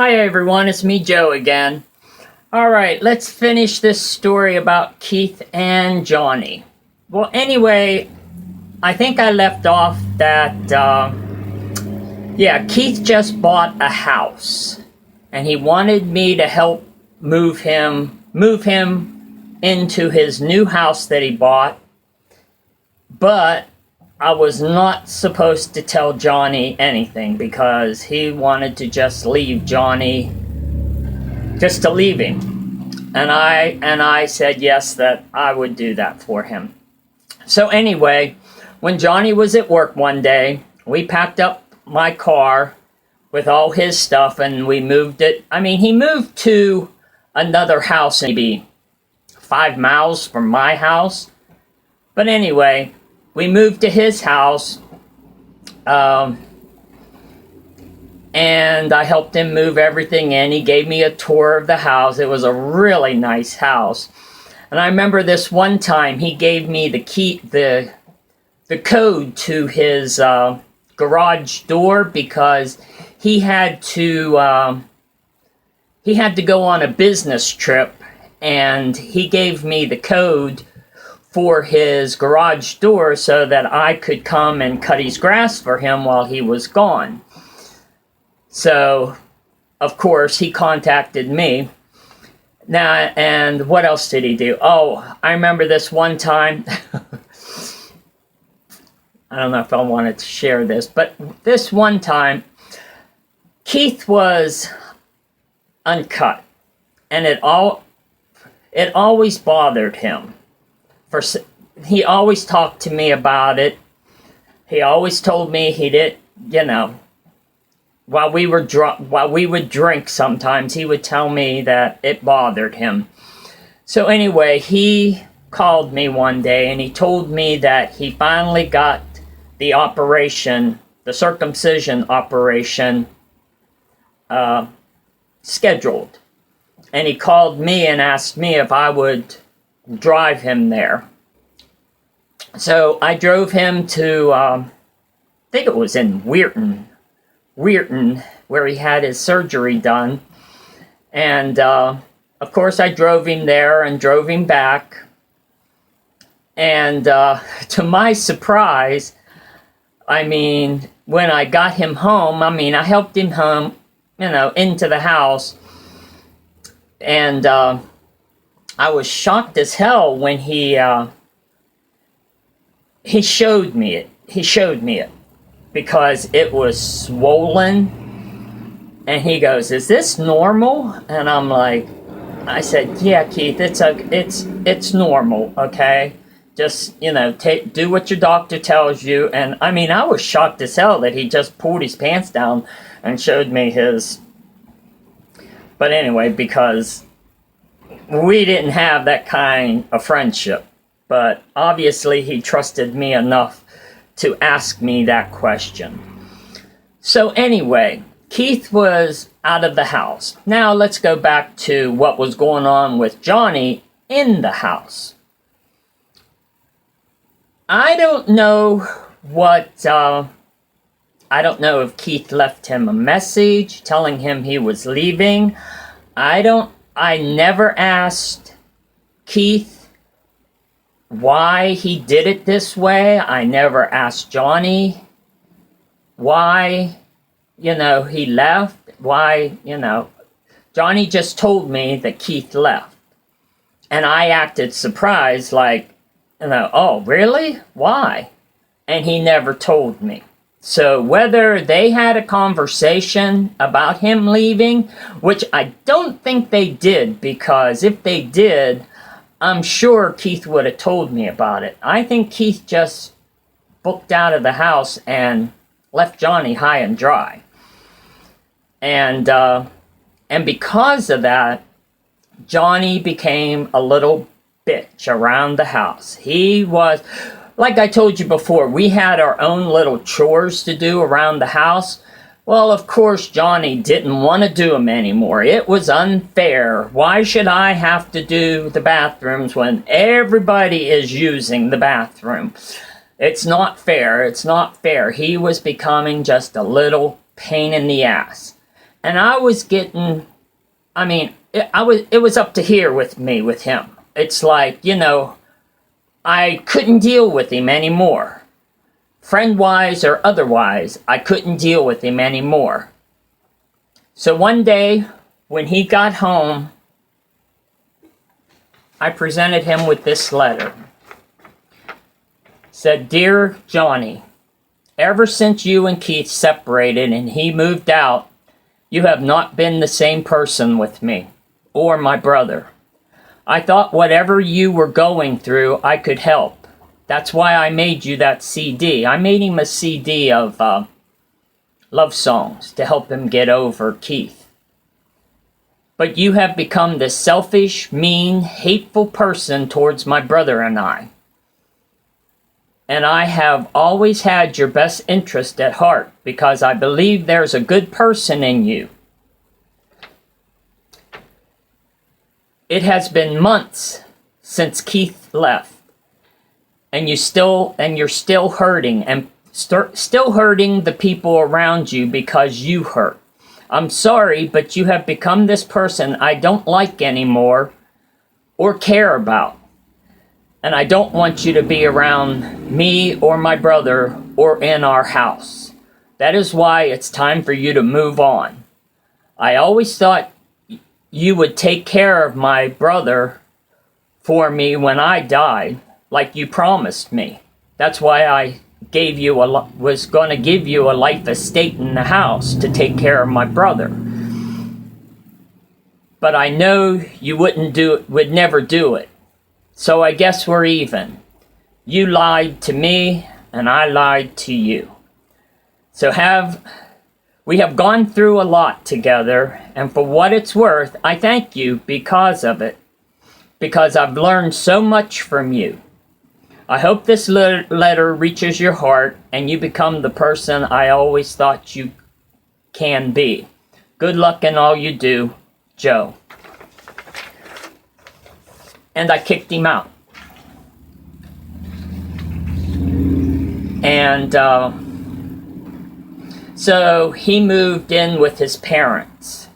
Hi everyone, it's me Joe again. Alright, let's finish this story about Keith and Johnny. Well, anyway, I think I left off that, Keith just bought a house. And he wanted me to help move him into his new house that he bought. But I was not supposed to tell Johnny anything because he wanted to just leave Johnny, just to leave him. And I said yes, that I would do that for him. So anyway, when Johnny was at work one day, we packed up my car with all his stuff and we moved it. I mean, he moved to another house maybe 5 miles from my house. But anyway, we moved to his house, and I helped him move everything in. He gave me a tour of the house. It was a really nice house. And I remember this one time he gave me the key, the code to his garage door because he had to go on a business trip, and he gave me the code for his garage door so that I could come and cut his grass for him while he was gone. So, of course, he contacted me. Now, and what else did he do? Oh, I remember this one time. I don't know if I wanted to share this, but this one time, Keith was uncut, and it always bothered him. He always talked to me about it. He always told me he did, while we would drink sometimes, he would tell me that it bothered him. So anyway, he called me one day and he told me that he finally got the operation, the circumcision operation, scheduled. And he called me and asked me if I would drive him there. So I drove him to, I think it was in Weirton, where he had his surgery done. And, of course, I drove him there and drove him back. And to my surprise, I mean, when I got him home, I helped him home, into the house. And I was shocked as hell when he showed me it. He showed me it because it was swollen. And he goes, "Is this normal?" And I'm like, I said, "Yeah, Keith, it's normal, okay? Just, do what your doctor tells you." And I was shocked as hell that he just pulled his pants down and showed me his. But anyway, because we didn't have that kind of friendship. But obviously he trusted me enough to ask me that question. So anyway, Keith was out of the house. Now let's go back to what was going on with Johnny in the house. I don't know if Keith left him a message telling him he was leaving. I never asked Keith why he did it this way. I never asked Johnny why, he left. Why, Johnny just told me that Keith left. And I acted surprised, like, "Oh, really? Why?" And he never told me. So whether they had a conversation about him leaving, which I don't think they did, because if they did, I'm sure Keith would have told me about it. I think Keith just booked out of the house and left Johnny high and dry. And because of that, Johnny became a little bitch around the house. He was, like I told you before, we had our own little chores to do around the house. Well, of course, Johnny didn't want to do them anymore. It was unfair. Why should I have to do the bathrooms when everybody is using the bathroom? It's not fair. It's not fair. He was becoming just a little pain in the ass. And I was getting, I mean, it was up to here with me, with him. It's like, you know, I couldn't deal with him anymore. Friend-wise or otherwise, I couldn't deal with him anymore. So one day, when he got home, I presented him with this letter. It said, "Dear Johnny, ever since you and Keith separated and he moved out, you have not been the same person with me, or my brother. I thought whatever you were going through, I could help. That's why I made you that CD. I made him a CD of love songs to help him get over Keith. But you have become this selfish, mean, hateful person towards my brother and I. And I have always had your best interest at heart because I believe there's a good person in you. It has been months since Keith left, and you're still hurting and still hurting the people around you because you hurt. I'm sorry, but you have become this person I don't like anymore or care about. And I don't want you to be around me or my brother or in our house. That is why it's time for you to move on. I always thought you would take care of my brother for me when I died, like you promised me. That's why I was going to give you a life estate in the house to take care of my brother. But I know you would never do it. So I guess we're even. You lied to me, and I lied to you. We have gone through a lot together, and for what it's worth, I thank you because of it, because I've learned so much from you. I hope this letter reaches your heart, and you become the person I always thought you can be. Good luck in all you do, Joe." And I kicked him out. And so he moved in with his parents.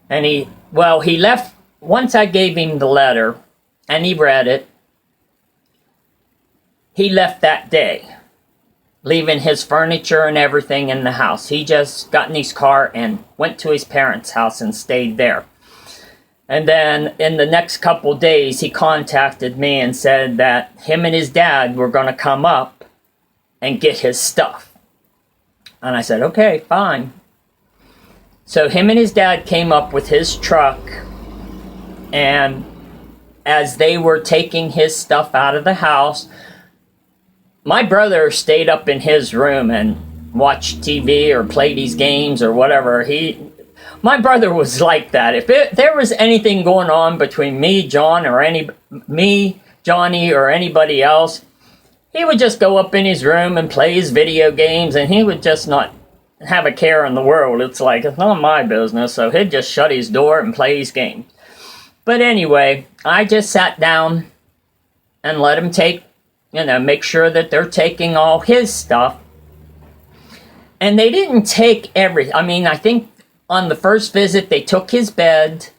And he left, once I gave him the letter, and he read it, he left that day, leaving his furniture and everything in the house. He just got in his car and went to his parents' house and stayed there. And then in the next couple days, he contacted me and said that him and his dad were going to come up and get his stuff. And I said, okay, fine. So him and his dad came up with his truck, and as they were taking his stuff out of the house, my brother stayed up in his room and watched TV or played his games or whatever. My brother was like that. If there was anything going on between me, Johnny, or anybody else, he would just go up in his room and play his video games, and he would just not have a care in the world. It's like, it's not my business, so he'd just shut his door and play his games. But anyway, I just sat down and let him make sure that they're taking all his stuff. And they didn't take I think on the first visit, they took his bed,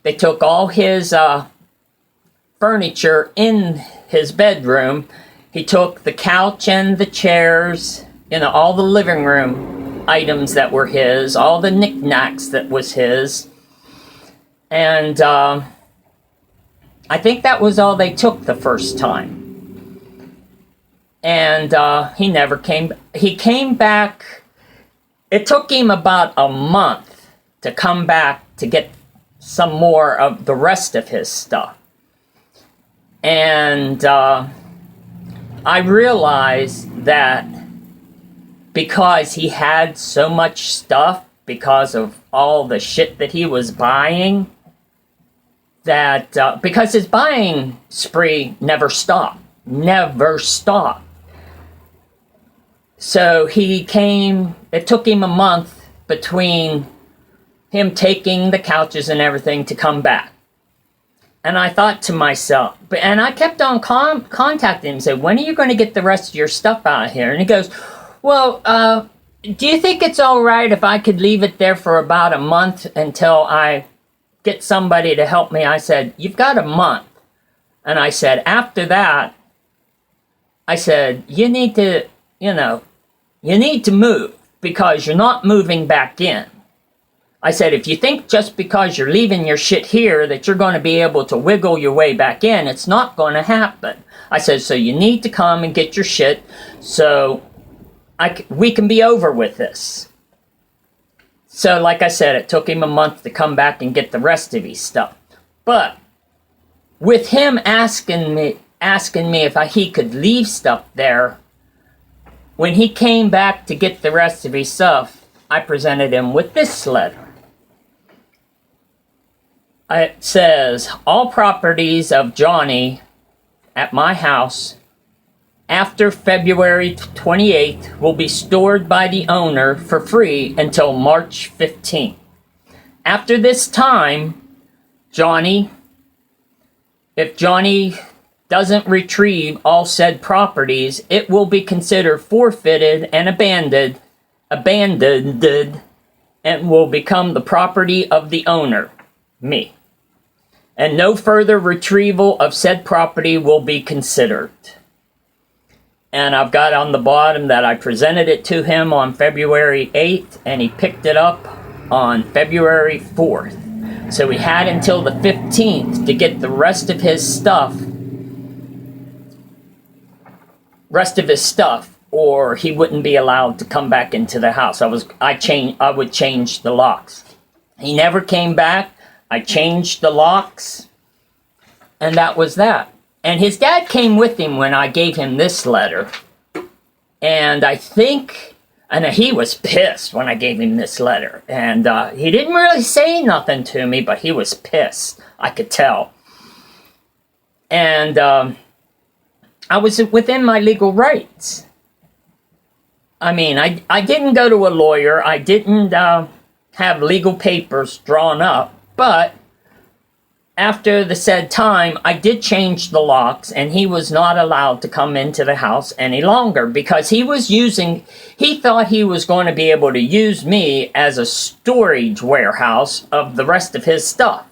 they took all his furniture in his bedroom. He took the couch and the chairs, all the living room items that were his, all the knickknacks that was his. And I think that was all they took the first time. And he never came. He came back. It took him about a month to come back to get some more of the rest of his stuff. And I realized that because he had so much stuff, because of all the shit that he was buying, that because his buying spree never stopped. So it took him a month between him taking the couches and everything to come back. And I thought to myself, and I kept on contacting him and said, when are you going to get the rest of your stuff out of here? And he goes, well, do you think it's all right if I could leave it there for about a month until I get somebody to help me? I said, you've got a month. And I said, after that, I said, you need to, you need to move because you're not moving back in. I said, if you think just because you're leaving your shit here that you're going to be able to wiggle your way back in, it's not going to happen. I said, so you need to come and get your shit so we can be over with this. So like I said, it took him a month to come back and get the rest of his stuff. But with him asking me if he could leave stuff there, when he came back to get the rest of his stuff, I presented him with this letter. It says, all properties of Johnny at my house after February 28th will be stored by the owner for free until March 15th. After this time, if Johnny doesn't retrieve all said properties, it will be considered forfeited and abandoned, and will become the property of the owner, me. And no further retrieval of said property will be considered. And I've got on the bottom that I presented it to him on February 8th, and he picked it up on February 4th. So he had until the 15th to get the rest of his stuff, or he wouldn't be allowed to come back into the house. I would change the locks. He never came back. I changed the locks, and that was that. And his dad came with him when I gave him this letter. And he was pissed when I gave him this letter. And he didn't really say nothing to me, but he was pissed. I could tell. And I was within my legal rights. I mean, I didn't go to a lawyer. I didn't have legal papers drawn up. But after the said time, I did change the locks, and he was not allowed to come into the house any longer because he thought he was going to be able to use me as a storage warehouse of the rest of his stuff.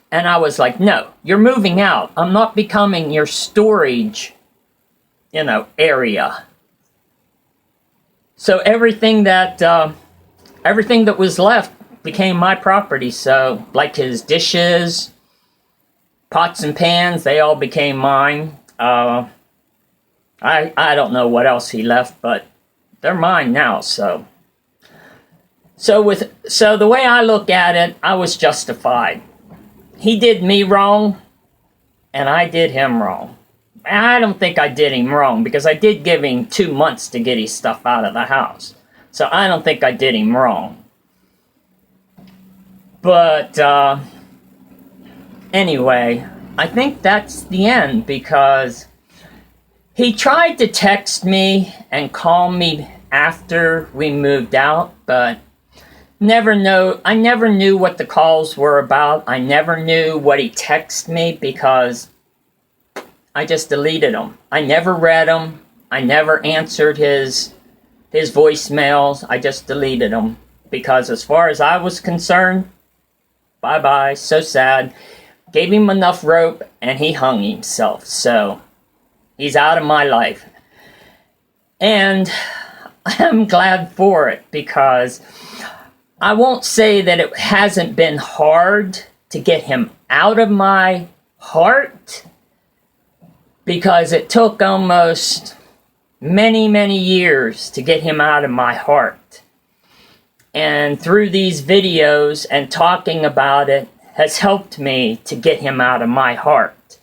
And I was like, no, you're moving out. I'm not becoming your storage, area. So everything that was left became my property. So, like his dishes, pots and pans, they all became mine. I don't know what else he left, but they're mine now. So the way I look at it, I was justified. He did me wrong, and I did him wrong. I don't think I did him wrong because I did give him 2 months to get his stuff out of the house. So I don't think I did him wrong. But anyway, I think that's the end because he tried to text me and call me after we moved out, but I never knew what the calls were about. I never knew what he texted me because I just deleted them. I never read them. I never answered his voicemails. I just deleted them because as far as I was concerned, bye-bye, so sad. Gave him enough rope, and he hung himself. So, he's out of my life. And I'm glad for it, because I won't say that it hasn't been hard to get him out of my heart, because it took almost many, many years to get him out of my heart. And through these videos and talking about it has helped me to get him out of my heart.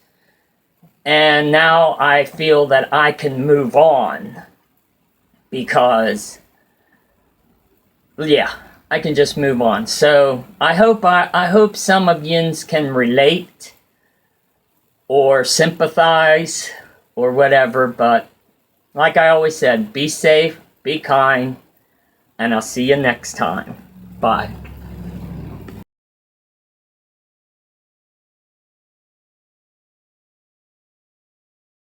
And now I feel that I can move on because, yeah, I can just move on. So I hope some of yins can relate or sympathize or whatever. But like I always said, be safe, be kind, and I'll see you next time. Bye.